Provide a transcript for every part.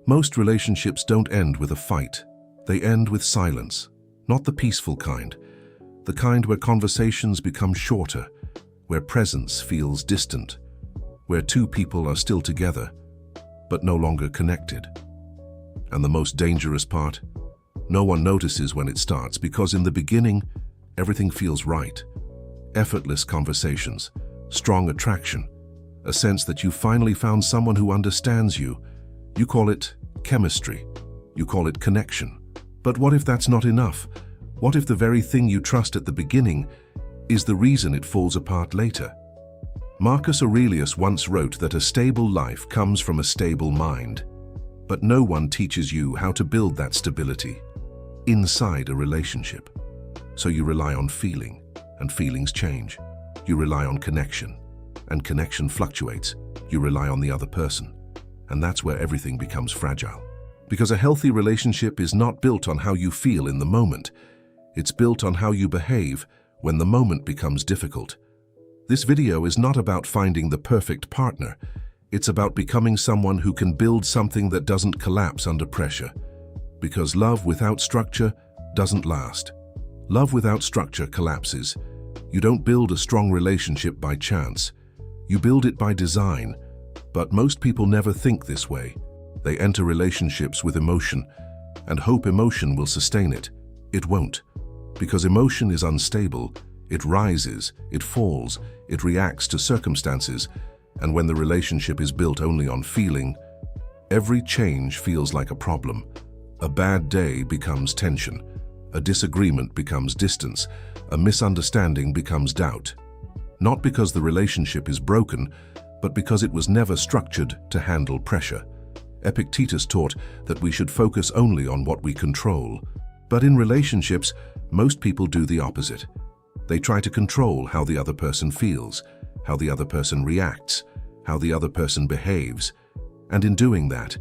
Most relationships don't end with a fight. They end with silence, not the peaceful kind, the kind where conversations become shorter, where presence feels distant, where two people are still together, but no longer connected. And the most dangerous part? No one notices when it starts, because in the beginning, everything feels right. Effortless conversations, strong attraction, a sense that you finally found someone who understands you. You call it chemistry. You call it connection. But what if that's not enough? What if the very thing you trust at the beginning is the reason it falls apart later? Marcus Aurelius once wrote that a stable life comes from a stable mind. But no one teaches you how to build that stability inside a relationship. So you rely on feeling, and feelings change. You rely on connection, and connection fluctuates. You rely on the other person, and that's where everything becomes fragile. Because a healthy relationship is not built on how you feel in the moment. It's built on how you behave when the moment becomes difficult. This video is not about finding the perfect partner. It's about becoming someone who can build something that doesn't collapse under pressure. Because love without structure doesn't last. Love without structure collapses. You don't build a strong relationship by chance. You build it by design. But most people never think this way. They enter relationships with emotion and hope emotion will sustain it. It won't. Because emotion is unstable. It rises, it falls, it reacts to circumstances. And when the relationship is built only on feeling, every change feels like a problem. A bad day becomes tension. A disagreement becomes distance. A misunderstanding becomes doubt. Not because the relationship is broken, but because it was never structured to handle pressure. Epictetus taught that we should focus only on what we control. But in relationships, most people do the opposite. They try to control how the other person feels, how the other person reacts, how the other person behaves. And in doing that,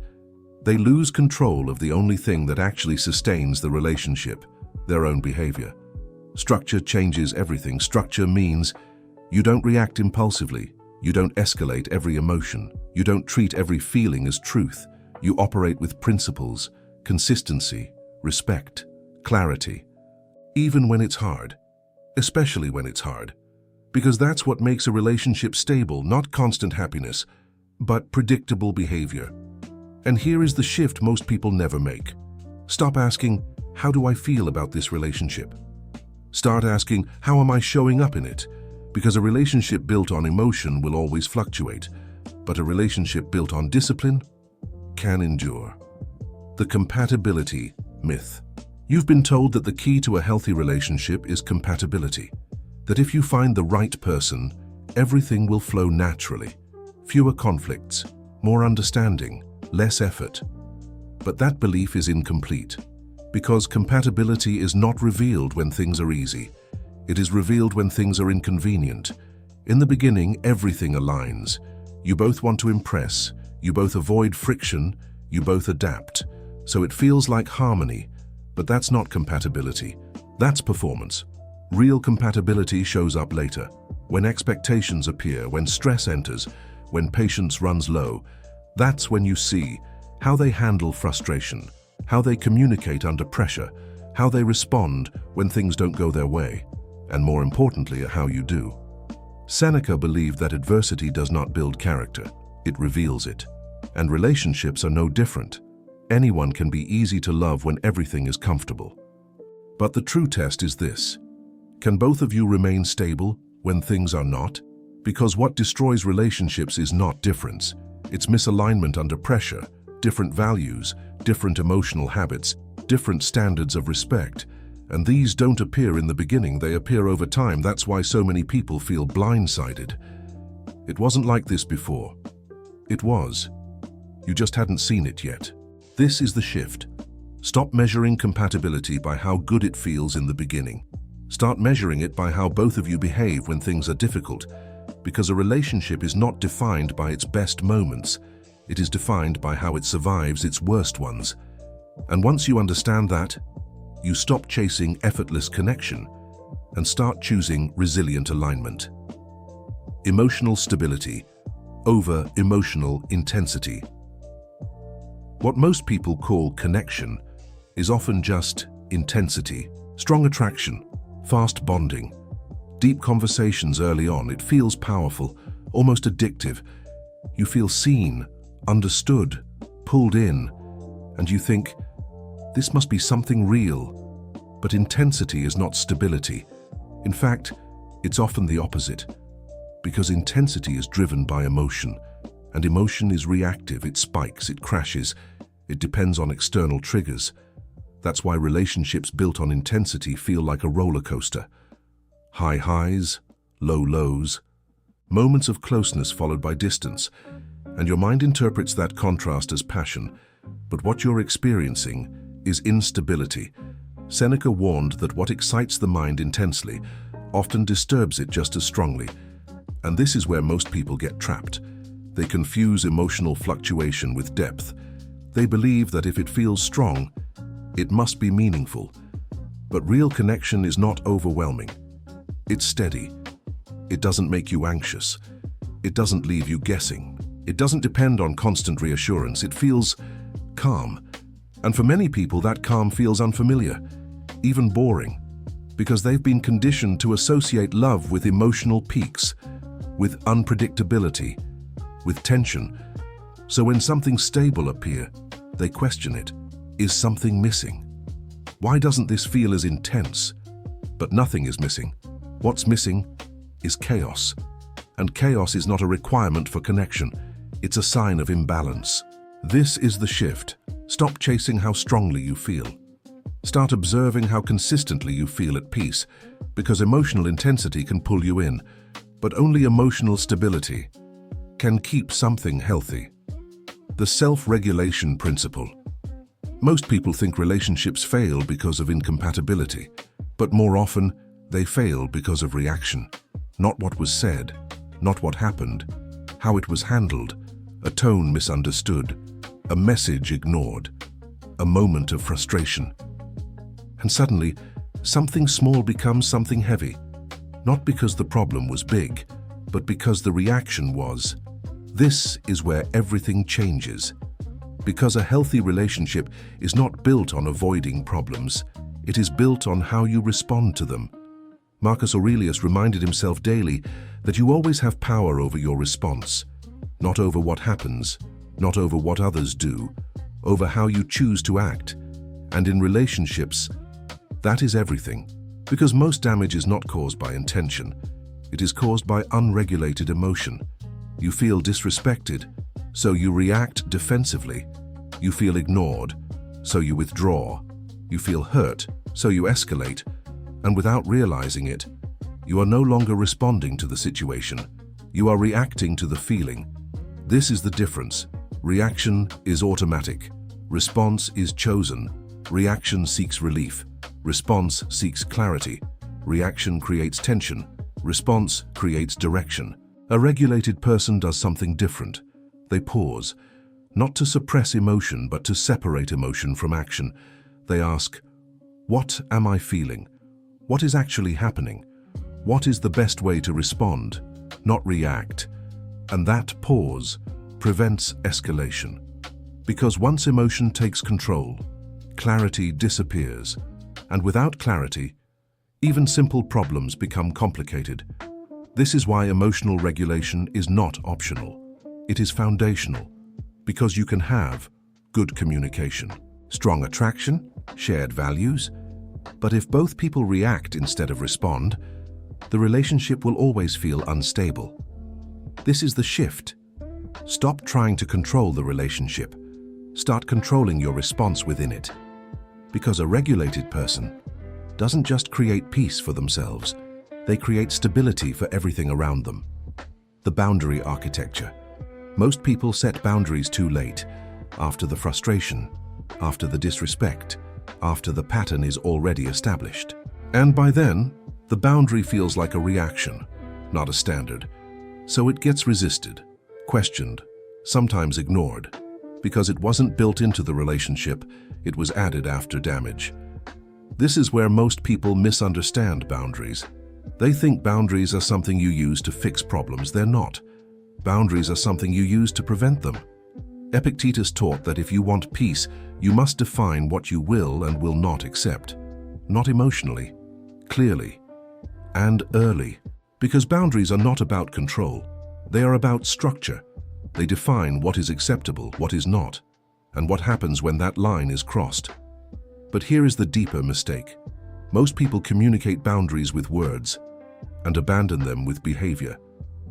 they lose control of the only thing that actually sustains the relationship, their own behavior. Structure changes everything. Structure means you don't react impulsively. You don't escalate every emotion. You don't treat every feeling as truth. You operate with principles, consistency, respect, clarity. Even when it's hard. Especially when it's hard. Because that's what makes a relationship stable, not constant happiness, but predictable behavior. And here is the shift most people never make. Stop asking, how do I feel about this relationship? Start asking, how am I showing up in it? Because a relationship built on emotion will always fluctuate, but a relationship built on discipline can endure. The compatibility myth. You've been told that the key to a healthy relationship is compatibility. That if you find the right person, everything will flow naturally. Fewer conflicts, more understanding, less effort. But that belief is incomplete, because compatibility is not revealed when things are easy. It is revealed when things are inconvenient. In the beginning, everything aligns. You both want to impress, you both avoid friction, you both adapt. So it feels like harmony, but that's not compatibility. That's performance. Real compatibility shows up later, when expectations appear, when stress enters, when patience runs low. That's when you see how they handle frustration, how they communicate under pressure, how they respond when things don't go their way, and more importantly, how you do. Seneca believed that adversity does not build character, it reveals it. And relationships are no different. Anyone can be easy to love when everything is comfortable. But the true test is this. Can both of you remain stable when things are not? Because what destroys relationships is not difference. It's misalignment under pressure, different values, different emotional habits, different standards of respect. And these don't appear in the beginning, they appear over time. That's why so many people feel blindsided. It wasn't like this before. It was. You just hadn't seen it yet. This is the shift. Stop measuring compatibility by how good it feels in the beginning. Start measuring it by how both of you behave when things are difficult. Because a relationship is not defined by its best moments. It is defined by how it survives its worst ones. And once you understand that, you stop chasing effortless connection and start choosing resilient alignment. Emotional stability over emotional intensity. What most people call connection is often just intensity, strong attraction, fast bonding, deep conversations early on. It feels powerful, almost addictive. You feel seen, understood, pulled in, and you think, this must be something real. But intensity is not stability. In fact, it's often the opposite, because intensity is driven by emotion, and emotion is reactive. It spikes, it crashes, it depends on external triggers. That's why relationships built on intensity feel like a roller coaster. High highs, low lows, moments of closeness followed by distance, and your mind interprets that contrast as passion. But what you're experiencing is instability. Seneca warned that what excites the mind intensely often disturbs it just as strongly. And this is where most people get trapped. They confuse emotional fluctuation with depth. They believe that if it feels strong, it must be meaningful. But real connection is not overwhelming. It's steady. It doesn't make you anxious. It doesn't leave you guessing. It doesn't depend on constant reassurance. It feels calm. And for many people, that calm feels unfamiliar, even boring, because they've been conditioned to associate love with emotional peaks, with unpredictability, with tension. So when something stable appears, they question it. Is something missing? Why doesn't this feel as intense? But nothing is missing. What's missing is chaos. And chaos is not a requirement for connection. It's a sign of imbalance. This is the shift. Stop chasing how strongly you feel. Start observing how consistently you feel at peace, because emotional intensity can pull you in, but only emotional stability can keep something healthy. The self-regulation principle. Most people think relationships fail because of incompatibility, but more often they fail because of reaction. Not what was said, not what happened, how it was handled, a tone misunderstood, a message ignored, a moment of frustration. And suddenly, something small becomes something heavy, not because the problem was big, but because the reaction was. This is where everything changes. Because a healthy relationship is not built on avoiding problems, it is built on how you respond to them. Marcus Aurelius reminded himself daily that you always have power over your response, not over what happens, not over what others do, over how you choose to act. And in relationships, that is everything. Because most damage is not caused by intention. It is caused by unregulated emotion. You feel disrespected, so you react defensively. You feel ignored, so you withdraw. You feel hurt, so you escalate. And without realizing it, you are no longer responding to the situation. You are reacting to the feeling. This is the difference. Reaction is automatic. Response is chosen. Reaction seeks relief. Response seeks clarity. Reaction creates tension. Response creates direction. A regulated person does something different. They pause, not to suppress emotion, but to separate emotion from action. They ask, what am I feeling? What is actually happening? What is the best way to respond, not react? And that pause prevents escalation. Because once emotion takes control, clarity disappears. And without clarity, even simple problems become complicated. This is why emotional regulation is not optional. It is foundational, because you can have good communication, strong attraction, shared values, but if both people react instead of respond, the relationship will always feel unstable. This is the shift. Stop trying to control the relationship. Start controlling your response within it. Because a regulated person doesn't just create peace for themselves, they create stability for everything around them. The boundary architecture. Most people set boundaries too late, after the frustration, after the disrespect, after the pattern is already established. And by then, the boundary feels like a reaction, not a standard. So it gets resisted, questioned, sometimes ignored, because it wasn't built into the relationship, it was added after damage. This is where most people misunderstand boundaries. They think boundaries are something you use to fix problems. They're not. Boundaries are something you use to prevent them. Epictetus taught that if you want peace, you must define what you will and will not accept. Not emotionally, clearly, and early. Because boundaries are not about control. They are about structure. They define what is acceptable, what is not, and what happens when that line is crossed. But here is the deeper mistake. Most people communicate boundaries with words and abandon them with behavior.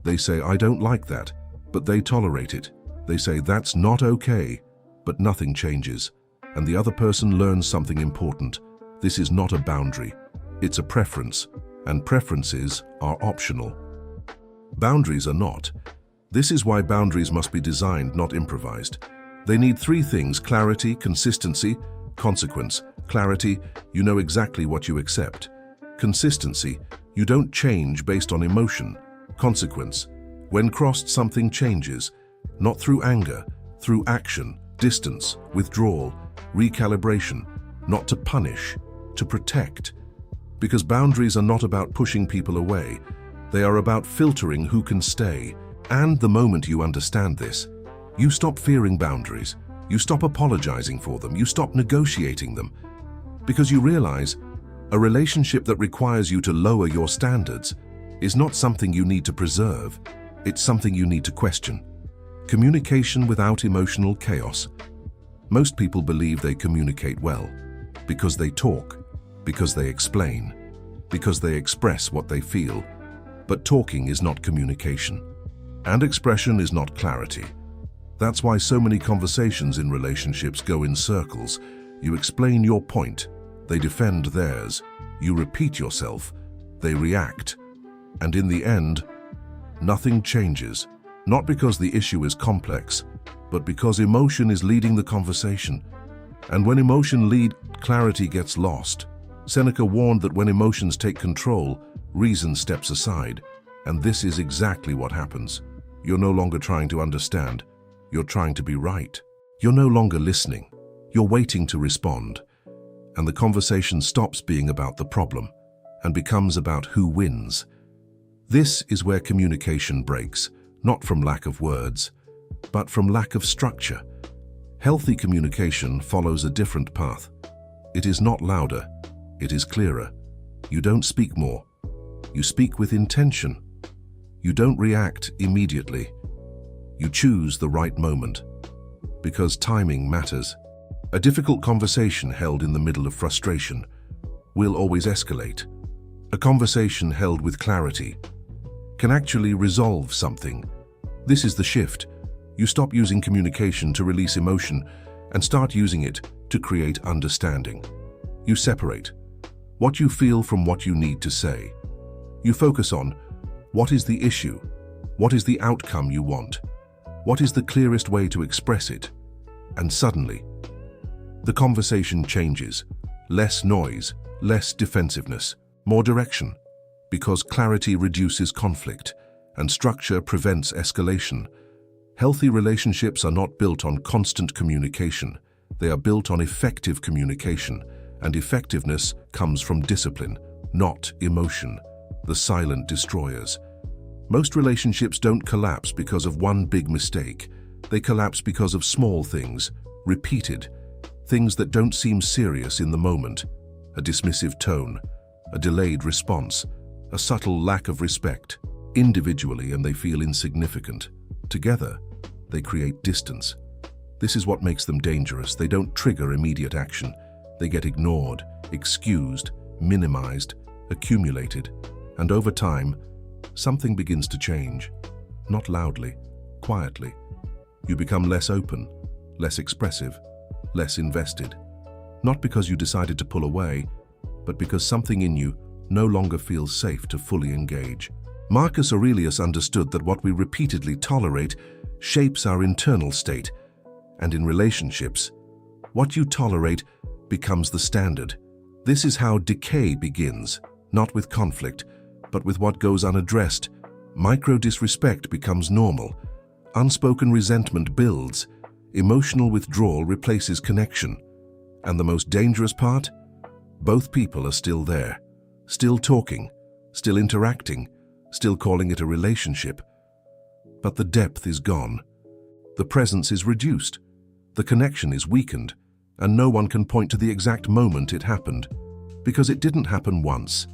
They say, "I don't like that," but they tolerate it. They say, "That's not okay," but nothing changes. And the other person learns something important. This is not a boundary. It's a preference, and preferences are optional. Boundaries are not. This is why boundaries must be designed, not improvised. They need three things: clarity, consistency, consequence. Clarity, you know exactly what you accept. Consistency, you don't change based on emotion. Consequence, when crossed, something changes, not through anger, through action, distance, withdrawal, recalibration, not to punish, to protect. Because boundaries are not about pushing people away. They are about filtering who can stay. And the moment you understand this, you stop fearing boundaries. You stop apologizing for them. You stop negotiating them. Because you realize a relationship that requires you to lower your standards is not something you need to preserve. It's something you need to question. Communication without emotional chaos. Most people believe they communicate well because they talk, because they explain, because they express what they feel. But talking is not communication, and expression is not clarity. That's why so many conversations in relationships go in circles. You explain your point, they defend theirs. You repeat yourself, they react. And in the end, nothing changes. Not because the issue is complex, but because emotion is leading the conversation. And when emotion leads, clarity gets lost. Seneca warned that when emotions take control, reason steps aside. And this is exactly what happens. You're no longer trying to understand. You're trying to be right. You're no longer listening. You're waiting to respond. And the conversation stops being about the problem and becomes about who wins. This is where communication breaks, not from lack of words, but from lack of structure. Healthy communication follows a different path. It is not louder, it is clearer. You don't speak more. You speak with intention. You don't react immediately. You choose the right moment, because timing matters. A difficult conversation held in the middle of frustration will always escalate. A conversation held with clarity can actually resolve something. This is the shift. You stop using communication to release emotion and start using it to create understanding. You separate what you feel from what you need to say. You focus on what is the issue, what is the outcome you want, what is the clearest way to express it. And suddenly, the conversation changes. Less noise, less defensiveness, more direction. Because clarity reduces conflict and structure prevents escalation. Healthy relationships are not built on constant communication. They are built on effective communication, and effectiveness comes from discipline, not emotion. The silent destroyers. Most relationships don't collapse because of one big mistake. They collapse because of small things, repeated, things that don't seem serious in the moment. A dismissive tone, a delayed response, a subtle lack of respect. Individually, and they feel insignificant. Together, they create distance. This is what makes them dangerous. They don't trigger immediate action. They get ignored, excused, minimized, accumulated. And over time, something begins to change. Not loudly, quietly. You become less open, less expressive, less invested. Not because you decided to pull away, but because something in you no longer feels safe to fully engage. Marcus Aurelius understood that what we repeatedly tolerate shapes our internal state, and in relationships, what you tolerate becomes the standard. This is how decay begins, not with conflict, but with what goes unaddressed. Micro-disrespect becomes normal. Unspoken resentment builds. Emotional withdrawal replaces connection. And the most dangerous part? Both people are still there, still talking, still interacting, still calling it a relationship. But the depth is gone. The presence is reduced, the connection is weakened, and no one can point to the exact moment it happened, because it didn't happen once.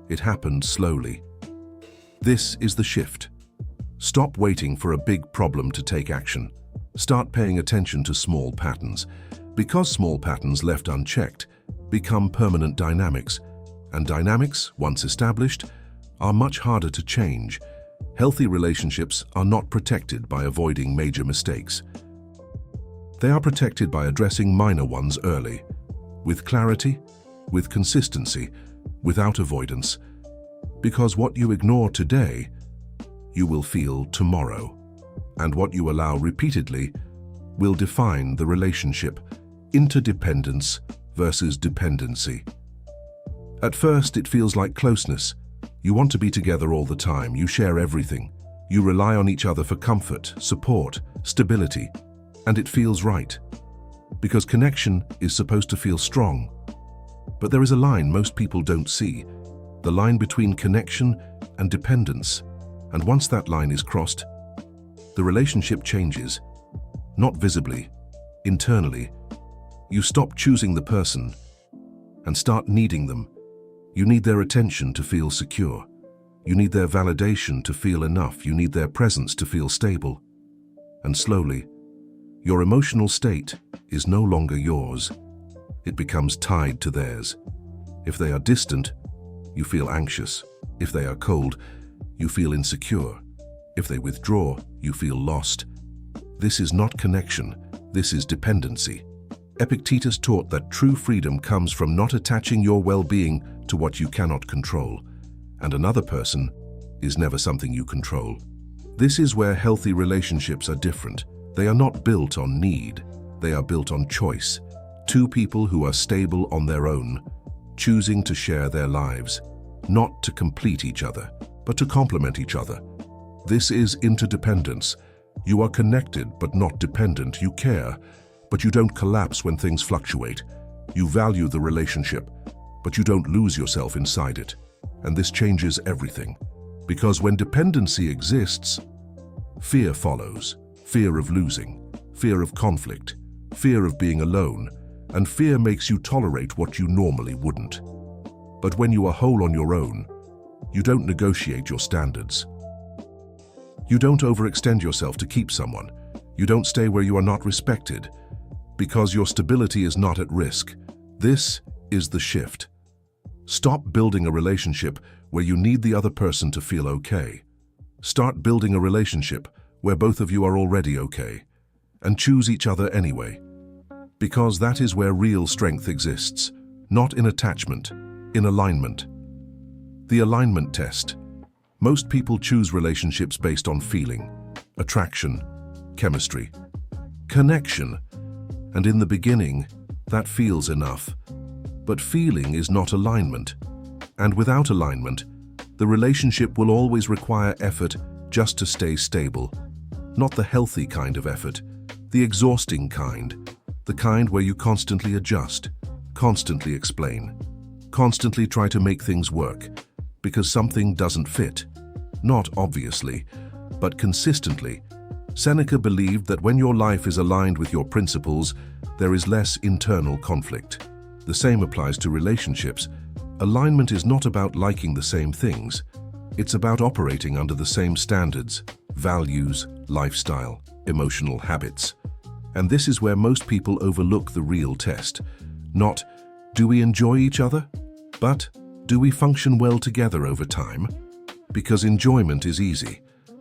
It happened slowly. This is the shift. Stop waiting for a big problem to take action. Start paying attention to small patterns, because small patterns left unchecked become permanent dynamics, and dynamics, once established, are much harder to change. Healthy relationships are not protected by avoiding major mistakes. They are protected by addressing minor ones early, with clarity, with consistency, without avoidance, because what you ignore today, you will feel tomorrow, and what you allow repeatedly will define the relationship. Interdependence versus dependency. At first, it feels like closeness. You want to be together all the time, you share everything. You rely on each other for comfort, support, stability, and it feels right. Because connection is supposed to feel strong. But there is a line most people don't see, the line between connection and dependence. And once that line is crossed, the relationship changes, not visibly, internally. You stop choosing the person and start needing them. You need their attention to feel secure. You need their validation to feel enough. You need their presence to feel stable. And slowly, your emotional state is no longer yours. It becomes tied to theirs. If they are distant, you feel anxious. If they are cold, you feel insecure. If they withdraw, you feel lost. This is not connection. This is dependency. Epictetus taught that true freedom comes from not attaching your well-being to what you cannot control, and another person is never something you control. This is where healthy relationships are different. They are not built on need, they are built on choice. Two people who are stable on their own, choosing to share their lives, not to complete each other, but to complement each other. This is interdependence. You are connected but not dependent. You care, but you don't collapse when things fluctuate. You value the relationship, but you don't lose yourself inside it. And this changes everything. Because when dependency exists, fear follows. Fear of losing, fear of conflict, fear of being alone, and fear makes you tolerate what you normally wouldn't. But when you are whole on your own, you don't negotiate your standards. You don't overextend yourself to keep someone. You don't stay where you are not respected, because your stability is not at risk. This is the shift. Stop building a relationship where you need the other person to feel okay. Start building a relationship where both of you are already okay, and choose each other anyway. Because that is where real strength exists, not in attachment, in alignment. The alignment test. Most people choose relationships based on feeling, attraction, chemistry, connection, and in the beginning, that feels enough. But feeling is not alignment, and without alignment, the relationship will always require effort just to stay stable. Not the healthy kind of effort, the exhausting kind, the kind where you constantly adjust, constantly explain, constantly try to make things work, because something doesn't fit. Not obviously, but consistently. Seneca believed that when your life is aligned with your principles, there is less internal conflict. The same applies to relationships. Alignment is not about liking the same things. It's about operating under the same standards, values, lifestyle, emotional habits. And this is where most people overlook the real test. Not, do we enjoy each other? But, do we function well together over time? Because enjoyment is easy.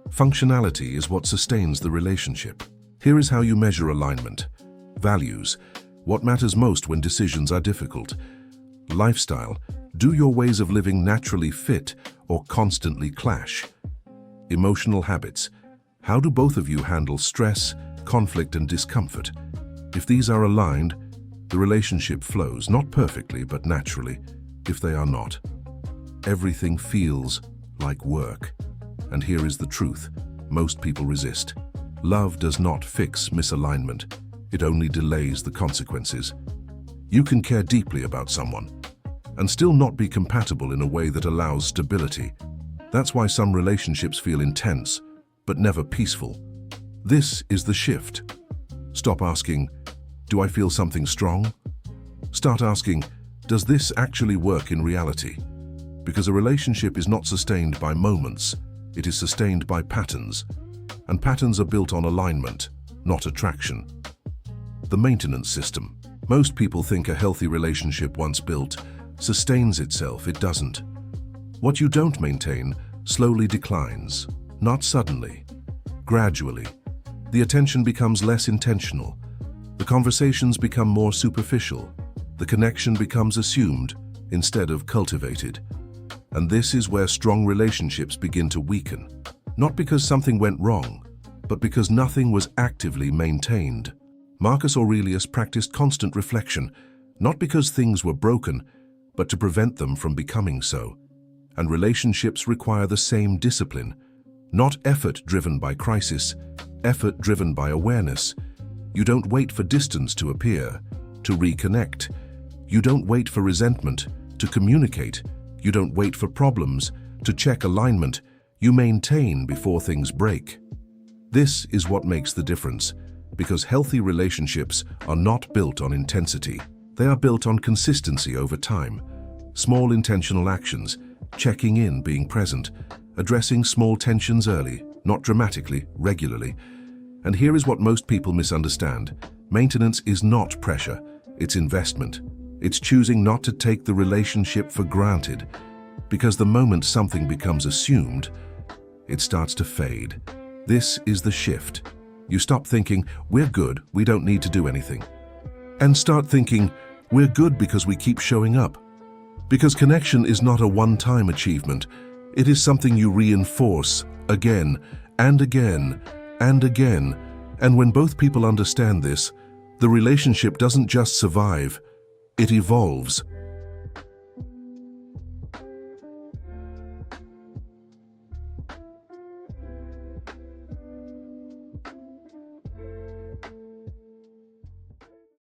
Functionality is what sustains the relationship. Here is how you measure alignment. Values. What matters most when decisions are difficult? Lifestyle. Do your ways of living naturally fit or constantly clash? Emotional habits. How do both of you handle stress, conflict, and discomfort? If these are aligned, the relationship flows, not perfectly, but naturally. If they are not, everything feels like work. And here is the truth. Most people resist. Love does not fix misalignment. It only delays the consequences. You can care deeply about someone and still not be compatible in a way that allows stability. That's why some relationships feel intense, but never peaceful. This is the shift. Stop asking, "Do I feel something strong?" Start asking, "Does this actually work in reality?" Because a relationship is not sustained by moments, it is sustained by patterns. And patterns are built on alignment, not attraction. The maintenance system. Most people think a healthy relationship once built sustains itself. It doesn't. What you don't maintain slowly declines, not suddenly, gradually. The attention becomes less intentional. The conversations become more superficial. The connection becomes assumed instead of cultivated. And this is where strong relationships begin to weaken. Not because something went wrong, but because nothing was actively maintained. Marcus Aurelius practiced constant reflection, not because things were broken, but to prevent them from becoming so. And relationships require the same discipline, not effort driven by crisis, effort driven by awareness. You don't wait for distance to appear, to reconnect. You don't wait for resentment to communicate. You don't wait for problems to check alignment. You maintain before things break. This is what makes the difference, because healthy relationships are not built on intensity. They are built on consistency over time. Small intentional actions, checking in, being present, addressing small tensions early, not dramatically, regularly. And here is what most people misunderstand. Maintenance is not pressure, it's investment. It's choosing not to take the relationship for granted, because the moment something becomes assumed, it starts to fade. This is the shift. You stop thinking, "We're good, we don't need to do anything," and start thinking, "We're good because we keep showing up." Because connection is not a one-time achievement. It is something you reinforce again and again and again. And when both people understand this, the relationship doesn't just survive, it evolves.